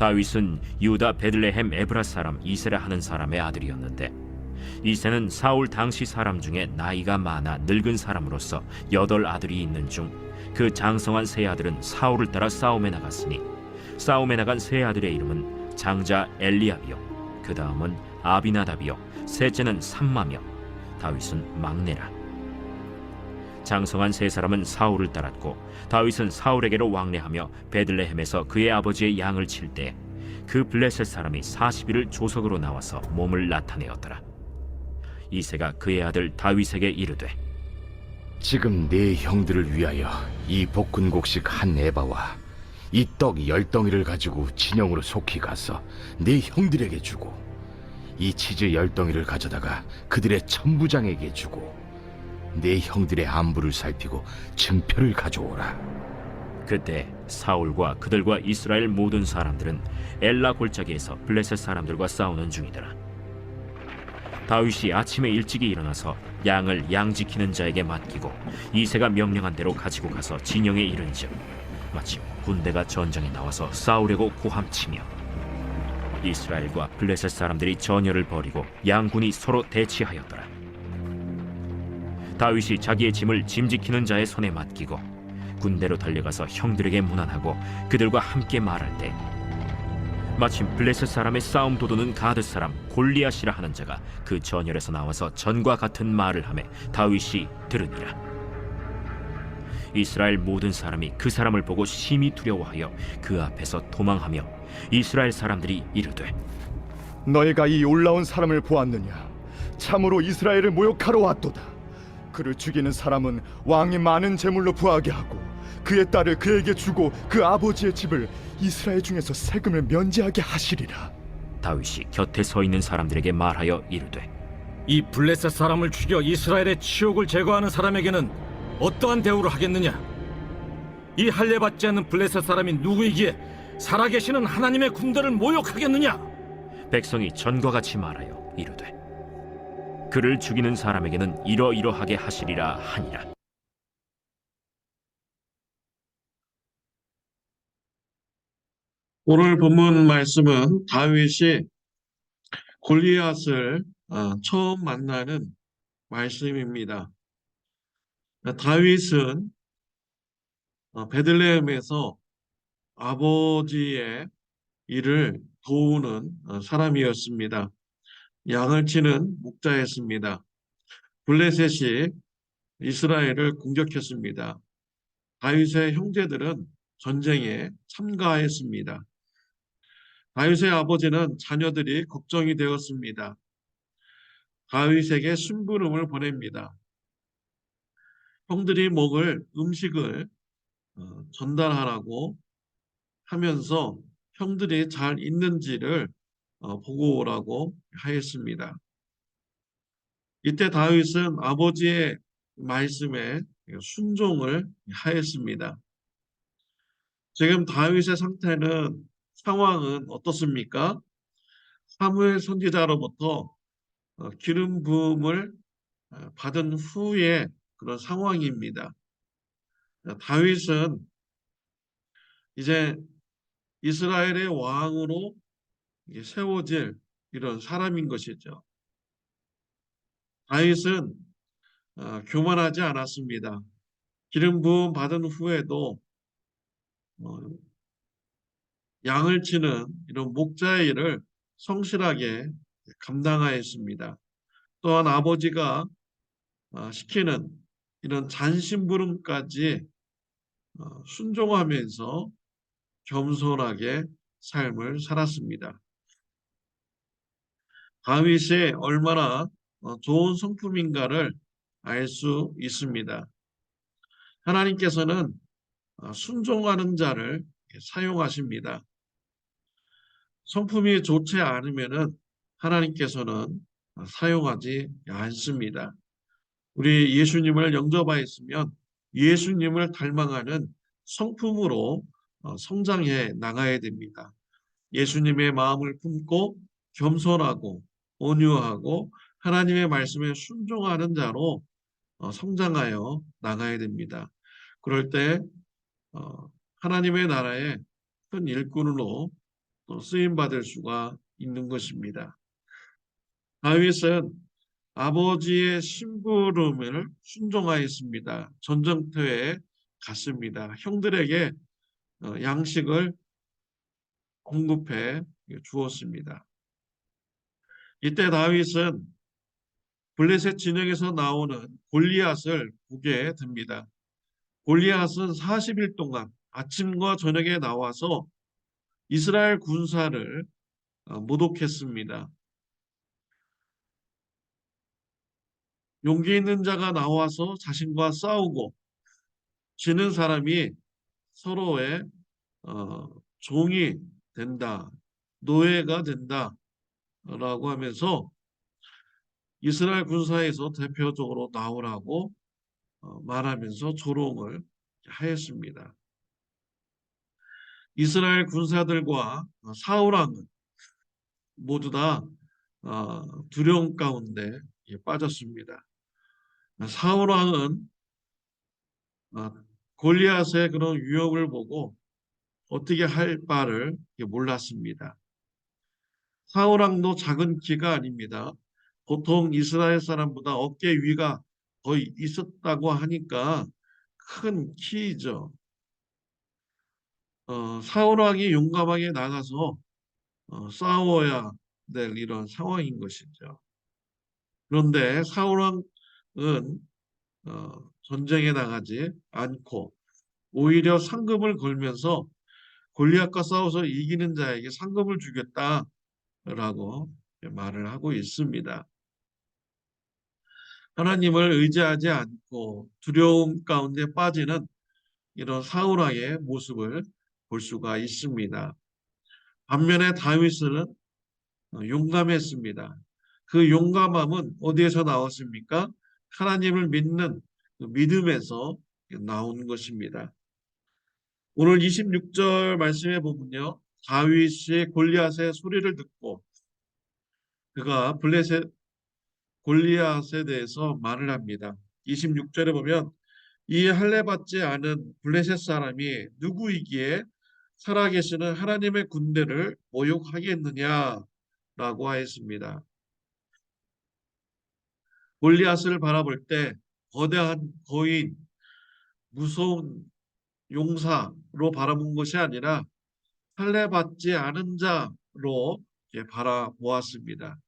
다윗은 유다 베들레헴 에브라 사람 이세라 하는 사람의 아들이었는데, 이세는 사울 당시 사람 중에 나이가 많아 늙은 사람으로서 8아들이 있는 중 그 장성한 세 아들은 사울을 따라 싸움에 나갔으니, 싸움에 나간 세 아들의 이름은 장자 엘리압이요, 그 다음은 아비나답이요, 셋째는 삼마며, 다윗은 막내라. 장성한 세 사람은 사울을 따랐고, 다윗은 사울에게로 왕래하며 베들레헴에서 그의 아버지의 양을 칠 때 그 블레셋 사람이 40일을 조석으로 나와서 몸을 나타내었더라. 이새가 그의 아들 다윗에게 이르되, 지금 네 형들을 위하여 이 볶은곡식 한 에바와 이 떡 10덩이를 가지고 진영으로 속히 가서 네 형들에게 주고, 이 치즈 10덩이를 가져다가 그들의 천부장에게 주고, 네 형들의 안부를 살피고 증표를 가져오라. 그때 사울과 그들과 이스라엘 모든 사람들은 엘라 골짜기에서 블레셋 사람들과 싸우는 중이더라. 다윗이 아침에 일찍이 일어나서 양을 양 지키는 자에게 맡기고 이새가 명령한 대로 가지고 가서 진영에 이른즉, 마침 군대가 전장에 나와서 싸우려고 고함치며, 이스라엘과 블레셋 사람들이 전열을 벌이고 양군이 서로 대치하였더라. 다윗이 자기의 짐을 짐 지키는 자의 손에 맡기고 군대로 달려가서 형들에게 문안하고 그들과 함께 말할 때, 마침 블레셋 사람의 싸움 도두는 가드 사람 골리앗이라 하는 자가 그 전열에서 나와서 전과 같은 말을 하매 다윗이 들으니라. 이스라엘 모든 사람이 그 사람을 보고 심히 두려워하여 그 앞에서 도망하며, 이스라엘 사람들이 이르되, 너희가 이 올라온 사람을 보았느냐? 참으로 이스라엘을 모욕하러 왔도다. 그를 죽이는 사람은 왕이 많은 재물로 부하게 하고 그의 딸을 그에게 주고 그 아버지의 집을 이스라엘 중에서 세금을 면제하게 하시리라. 다윗이 곁에 서 있는 사람들에게 말하여 이르되, 이 블레셋 사람을 죽여 이스라엘의 치욕을 제거하는 사람에게는 어떠한 대우를 하겠느냐? 이 할례 받지 않는 블레셋 사람이 누구이기에 살아계시는 하나님의 군대를 모욕하겠느냐? 백성이 전과 같이 말하여 이르되, 그를 죽이는 사람에게는 이러이러하게 하시리라 하니라. 오늘 본문 말씀은 다윗이 골리앗을 처음 만나는 말씀입니다. 다윗은 베들레헴에서 아버지의 일을 도우는 사람이었습니다. 양을 치는 목자였습니다. 블레셋이 이스라엘을 공격했습니다. 다윗의 형제들은 전쟁에 참가했습니다. 다윗의 아버지는 자녀들이 걱정이 되었습니다. 다윗에게 심부름을 보냅니다. 형들이 먹을 음식을 전달하라고 하면서 형들이 잘 있는지를 보고 오라고 하였습니다. 이때 다윗은 아버지의 말씀에 순종을 하였습니다. 지금 다윗의 상황은 어떻습니까? 사무엘 선지자로부터 기름 부음을 받은 후의 그런 상황입니다. 다윗은 이제 이스라엘의 왕으로 세워질 이런 사람인 것이죠. 다윗은 교만하지 않았습니다. 기름 부음 받은 후에도 양을 치는 이런 목자의 일을 성실하게 감당하였습니다. 또한 아버지가 시키는 이런 잔심부름까지 순종하면서 겸손하게 삶을 살았습니다. 다윗이 얼마나 좋은 성품인가를 알 수 있습니다. 하나님께서는 순종하는 자를 사용하십니다. 성품이 좋지 않으면 하나님께서는 사용하지 않습니다. 우리 예수님을 영접하였으면 예수님을 닮아가는 성품으로 성장해 나가야 됩니다. 예수님의 마음을 품고 겸손하고 온유하고 하나님의 말씀에 순종하는 자로 성장하여 나가야 됩니다. 그럴 때 하나님의 나라의 큰 일꾼으로 또 쓰임 받을 수가 있는 것입니다. 다윗은 아버지의 심부름을 순종하였습니다. 전쟁터에 갔습니다. 형들에게 양식을 공급해 주었습니다. 이때 다윗은 블레셋 진영에서 나오는 골리앗을 보게 됩니다. 골리앗은 40일 동안 아침과 저녁에 나와서 이스라엘 군사를 모독했습니다. 용기 있는 자가 나와서 자신과 싸우고 지는 사람이 서로의 종이 된다, 노예가 된다라고 하면서 이스라엘 군사에서 대표적으로 나오라고 말하면서 조롱을 하였습니다. 이스라엘 군사들과 사울 왕은 모두 다 두려움 가운데 빠졌습니다. 사울 왕은 골리앗의 그런 위협을 보고 어떻게 할 바를 몰랐습니다. 사울 왕도 작은 키가 아닙니다. 보통 이스라엘 사람보다 어깨 위가 거의 있었다고 하니까 큰 키이죠. 사울 왕이 용감하게 나가서 싸워야 될 이런 상황인 것이죠. 그런데 사울 왕은 전쟁에 나가지 않고 오히려 상금을 걸면서 골리앗과 싸워서 이기는 자에게 상금을 주겠다라고 말을 하고 있습니다. 하나님을 의지하지 않고 두려움 가운데 빠지는 이런 사울 왕의 모습을 볼 수가 있습니다. 반면에 다윗은 용감했습니다. 그 용감함은 어디에서 나왔습니까? 하나님을 믿는 그 믿음에서 나온 것입니다. 오늘 26절 말씀에 보면요. 다윗이 골리앗의 소리를 듣고 그가 블레셋 골리앗에 대해서 말을 합니다. 26절에 보면 이 할례받지 않은 블레셋 사람이 누구이기에 살아계시는 하나님의 군대를 모욕하겠느냐라고 하였습니다. 골리앗을 바라볼 때 거대한 거인, 무서운 용사로 바라본 것이 아니라 할례받지 않은 자로 바라보았습니다.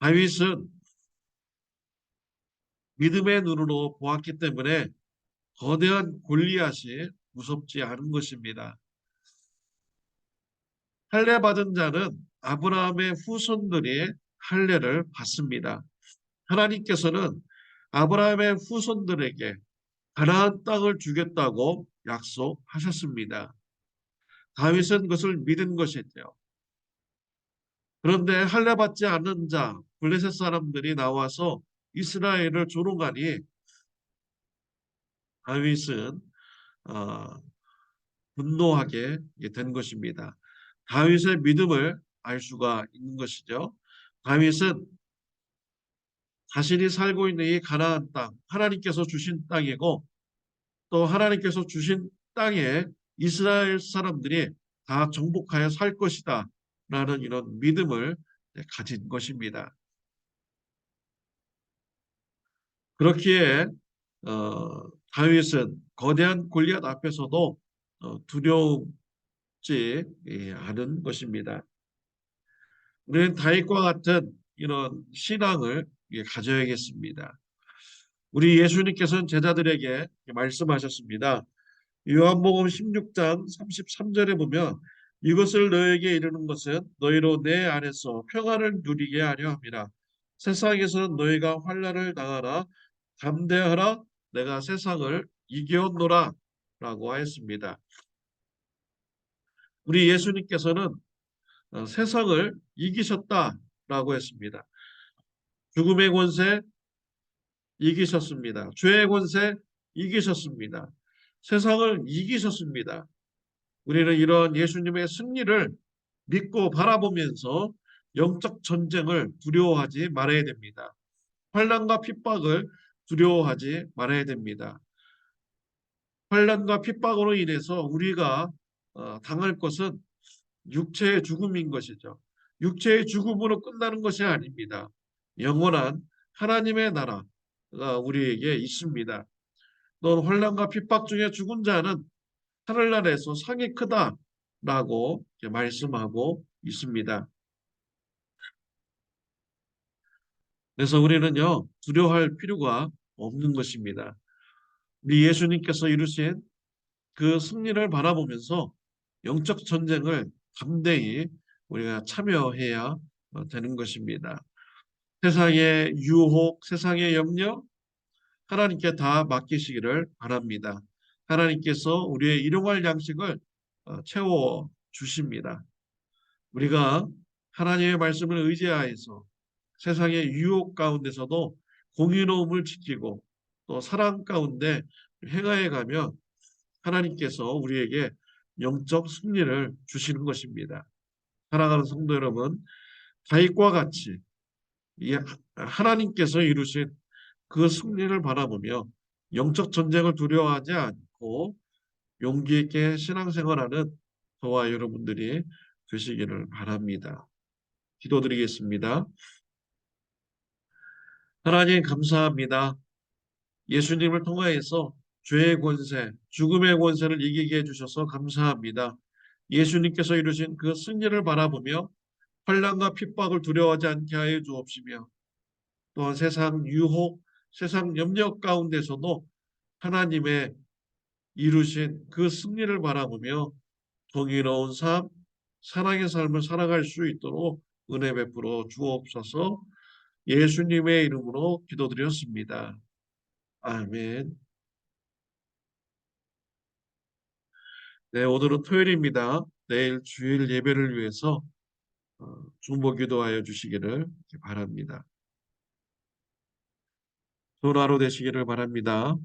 다윗은 믿음의 눈으로 보았기 때문에 거대한 골리앗이 무섭지 않은 것입니다. 할례받은 자는 아브라함의 후손들이 할례를 받습니다. 하나님께서는 아브라함의 후손들에게 가나안 땅을 주겠다고 약속하셨습니다. 다윗은 그것을 믿은 것이죠. 그런데 할례받지 않는 자 블레셋 사람들이 나와서 이스라엘을 조롱하니 다윗은 분노하게 된 것입니다. 다윗의 믿음을 알 수가 있는 것이죠. 다윗은 자신이 살고 있는 이 가나안 땅, 하나님께서 주신 땅이고 또 하나님께서 주신 땅에 이스라엘 사람들이 다 정복하여 살 것이다 라는 이런 믿음을 가진 것입니다. 그렇기에 다윗은 거대한 골리앗 앞에서도 두려움지 않은 것입니다. 우리는 다윗과 같은 이런 신앙을 가져야겠습니다. 우리 예수님께서는 제자들에게 말씀하셨습니다. 요한복음 16장 33절에 보면 이것을 너에게 이르는 것은 너희로 내 안에서 평안을 누리게 하려 함이라. 세상에서는 너희가 환난을 당하라. 담대하라. 내가 세상을 이겨노라 라고 하였습니다. 우리 예수님께서는 세상을 이기셨다라고 했습니다. 죽음의 권세 이기셨습니다. 죄의 권세 이기셨습니다. 세상을 이기셨습니다. 우리는 이런 예수님의 승리를 믿고 바라보면서 영적 전쟁을 두려워하지 말아야 됩니다. 환난과 핍박을 두려워하지 말아야 됩니다. 환난과 핍박으로 인해서 우리가 당할 것은 육체의 죽음인 것이죠. 육체의 죽음으로 끝나는 것이 아닙니다. 영원한 하나님의 나라가 우리에게 있습니다. 또 환난과 핍박 중에 죽은 자는 하늘나라에서 상이 크다라고 말씀하고 있습니다. 그래서 우리는요, 두려워할 필요가 없는 것입니다. 우리 예수님께서 이루신 그 승리를 바라보면서 영적 전쟁을 담대히 우리가 참여해야 되는 것입니다. 세상의 유혹, 세상의 염려, 하나님께 다 맡기시기를 바랍니다. 하나님께서 우리의 일용할 양식을 채워 주십니다. 우리가 하나님의 말씀을 의지하여서 세상의 유혹 가운데서도 공의로움을 지키고 또 사랑 가운데 행하여 가면 하나님께서 우리에게 영적 승리를 주시는 것입니다. 사랑하는 성도 여러분, 다윗과 같이 이 하나님께서 이루신 그 승리를 바라보며 영적 전쟁을 두려워하지 않고 용기 있게 신앙생활하는 저와 여러분들이 되시기를 바랍니다. 기도드리겠습니다. 하나님 감사합니다. 예수님을 통하여서 죄의 권세, 죽음의 권세를 이기게 해주셔서 감사합니다. 예수님께서 이루신 그 승리를 바라보며 환난과 핍박을 두려워하지 않게 하여 주옵시며 또한 세상 유혹, 세상 염려 가운데서도 하나님의 이루신 그 승리를 바라보며 정의로운 삶, 사랑의 삶을 살아갈 수 있도록 은혜 베풀어 주옵소서. 예수님의 이름으로 기도드렸습니다. 아멘. 네, 오늘은 토요일입니다. 내일 주일 예배를 위해서 중보 기도하여 주시기를 바랍니다. 좋은 하루 되시기를 바랍니다.